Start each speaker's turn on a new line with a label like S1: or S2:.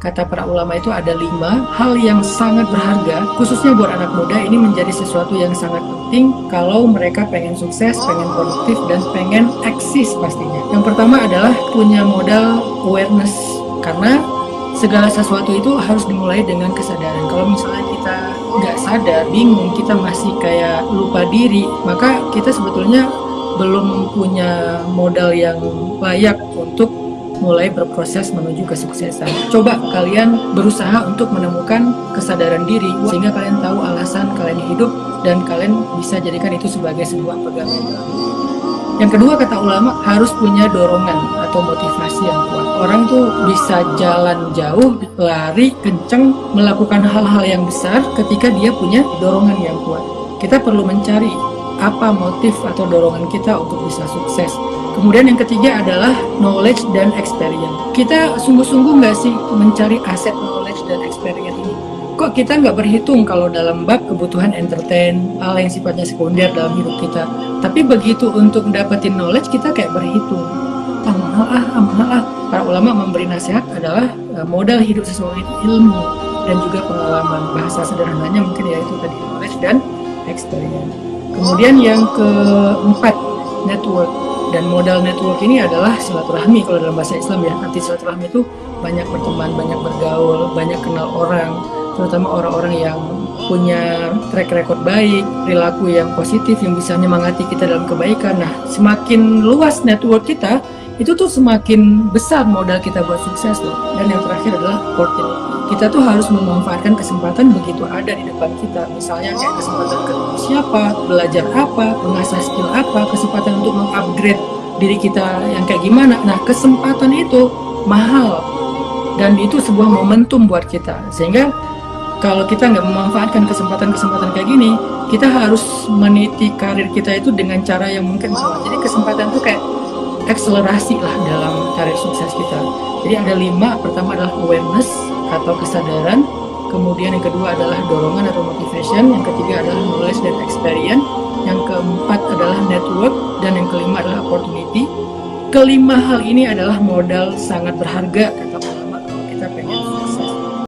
S1: kata para ulama itu ada 5 hal yang sangat berharga, khususnya buat anak muda. Ini menjadi sesuatu yang sangat penting kalau mereka pengen sukses, pengen produktif, dan pengen eksis pastinya. Yang pertama adalah punya modal awareness, karena segala sesuatu itu harus dimulai dengan kesadaran. Kalau misalnya kita nggak sadar, bingung, kita masih kayak lupa diri, maka kita sebetulnya belum punya modal yang layak untuk mulai berproses menuju kesuksesan. Coba kalian berusaha untuk menemukan kesadaran diri, sehingga kalian tahu alasan kalian hidup dan kalian bisa jadikan itu sebagai sebuah pegangan. Yang kedua, kata ulama, harus punya dorongan atau motivasi yang kuat. Orang tuh bisa jalan jauh, lari kenceng, melakukan hal-hal yang besar ketika dia punya dorongan yang kuat. Kita perlu mencari apa motif atau dorongan kita untuk bisa sukses. Kemudian yang ketiga adalah knowledge dan experience. Kita sungguh-sungguh nggak sih mencari aset knowledge dan experience ini? Kok kita nggak berhitung kalau dalam bab kebutuhan entertain, hal yang sifatnya sekunder dalam hidup kita. Tapi begitu untuk dapetin knowledge, kita kayak berhitung. Mahal. Para ulama memberi nasihat adalah modal hidup seseorang itu ilmu dan juga pengalaman. Bahasa sederhananya mungkin yaitu tadi knowledge dan experience. Kemudian yang keempat, network. Dan modal network ini adalah silaturahmi kalau dalam bahasa Islam ya. Arti silaturahmi itu banyak berteman, banyak bergaul, banyak kenal orang, terutama orang-orang yang punya track record baik, perilaku yang positif, yang bisa menyemangati kita dalam kebaikan. Nah, semakin luas network kita, itu tuh semakin besar modal kita buat sukses loh. Dan yang terakhir adalah opportunity. Kita tuh harus memanfaatkan kesempatan begitu ada di depan kita. Misalnya kayak kesempatan ketemu siapa, belajar apa, mengasah skill apa, kesempatan untuk mengupgrade diri kita yang kayak gimana. Nah, kesempatan itu mahal dan itu sebuah momentum buat kita. Sehingga kalau kita nggak memanfaatkan kesempatan-kesempatan kayak gini, kita harus meniti karir kita itu dengan cara yang mungkin salah. Jadi kesempatan itu kayak akselerasi lah dalam karir sukses kita. Jadi ada 5, pertama adalah awareness atau kesadaran, kemudian yang kedua adalah dorongan atau motivation, yang ketiga adalah knowledge dan experience, yang keempat adalah network, dan yang kelima adalah opportunity. Kelima hal ini adalah modal sangat berharga kata